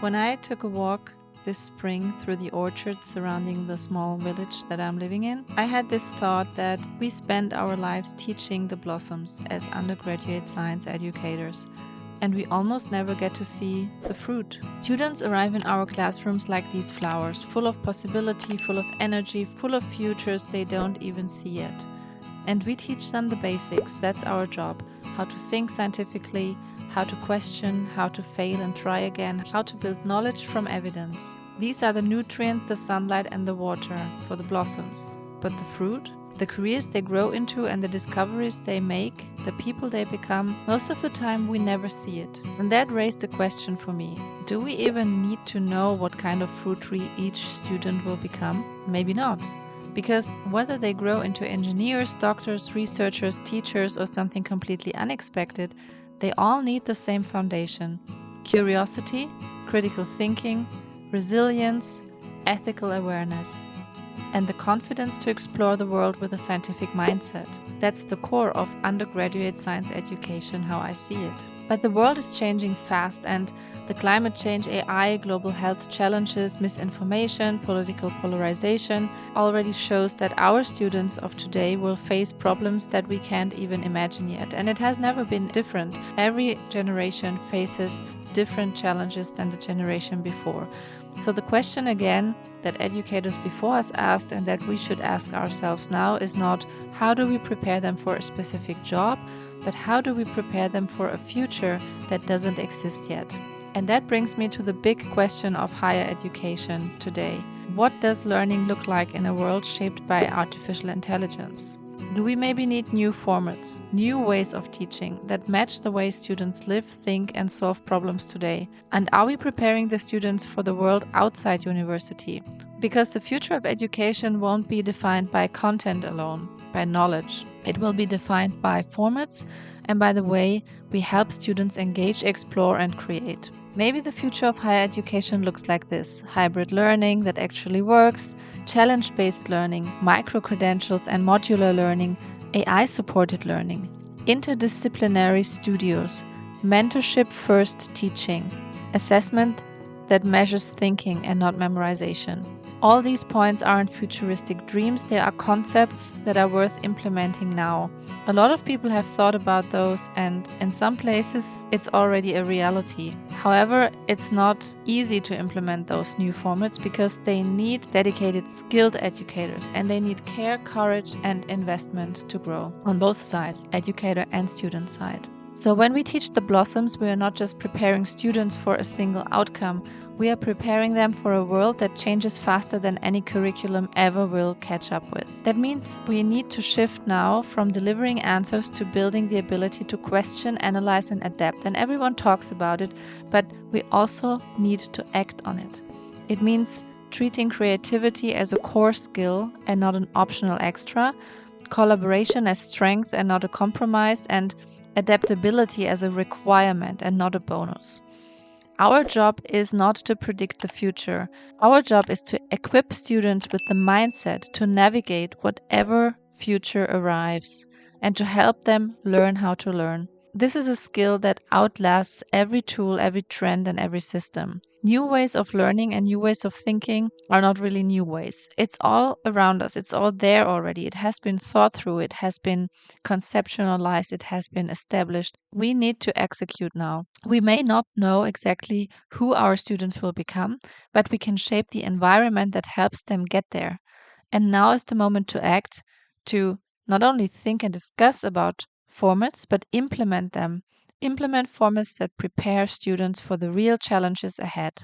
When I took a walk this spring through the orchards surrounding the small village that I'm living in, I had this thought that we spend our lives teaching the blossoms as undergraduate science educators, and we almost never get to see the fruit. Students arrive in our classrooms like these flowers, full of possibility, full of energy, full of futures they don't even see yet. And we teach them the basics. That's our job. How to think scientifically, how to question, how to fail and try again, how to build knowledge from evidence. These are the nutrients, the sunlight, and the water for the blossoms. But the fruit? The careers they grow into and the discoveries they make, the people they become, most of the time we never see it. And that raised the question for me, do we even need to know what kind of fruit tree each student will become? Maybe not. Because whether they grow into engineers, doctors, researchers, teachers, or something completely unexpected, they all need the same foundation: curiosity, critical thinking, resilience, ethical awareness, and the confidence to explore the world with a scientific mindset. That's the core of undergraduate science education, how I see it. But the world is changing fast, and the climate change, AI, global health challenges, misinformation, political polarization already shows that our students of today will face problems that we can't even imagine yet. And it has never been different. Every generation faces different challenges than the generation before. So the question again that educators before us asked and that we should ask ourselves now is not how do we prepare them for a specific job, but how do we prepare them for a future that doesn't exist yet? And that brings me to the big question of higher education today. What does learning look like in a world shaped by artificial intelligence? Do we maybe need new formats, new ways of teaching that match the way students live, think, and solve problems today? And are we preparing the students for the world outside university? Because the future of education won't be defined by content alone, by knowledge. It will be defined by formats and by the way we help students engage, explore, and create. Maybe the future of higher education looks like this: hybrid learning that actually works, challenge-based learning, micro-credentials and modular learning, AI-supported learning, interdisciplinary studios, mentorship-first teaching, assessment that measures thinking and not memorization. All these points aren't futuristic dreams, they are concepts that are worth implementing now. A lot of people have thought about those, and in some places it's already a reality. However, it's not easy to implement those new formats because they need dedicated, skilled educators, and they need care, courage, and investment to grow on both sides, educator and student side. So when we teach the blossoms, we are not just preparing students for a single outcome, we are preparing them for a world that changes faster than any curriculum ever will catch up with. That means we need to shift now from delivering answers to building the ability to question, analyze, and adapt. And everyone talks about it, but we also need to act on it. It means treating creativity as a core skill and not an optional extra, collaboration as strength and not a compromise, and adaptability as a requirement and not a bonus. Our job is not to predict the future. Our job is to equip students with the mindset to navigate whatever future arrives and to help them learn how to learn. This is a skill that outlasts every tool, every trend, and every system. New ways of learning and new ways of thinking are not really new ways. It's all around us. It's all there already. It has been thought through. It has been conceptualized. It has been established. We need to execute now. We may not know exactly who our students will become, but we can shape the environment that helps them get there. And now is the moment to act, to not only think and discuss about formats, but implement them. Implement formats that prepare students for the real challenges ahead.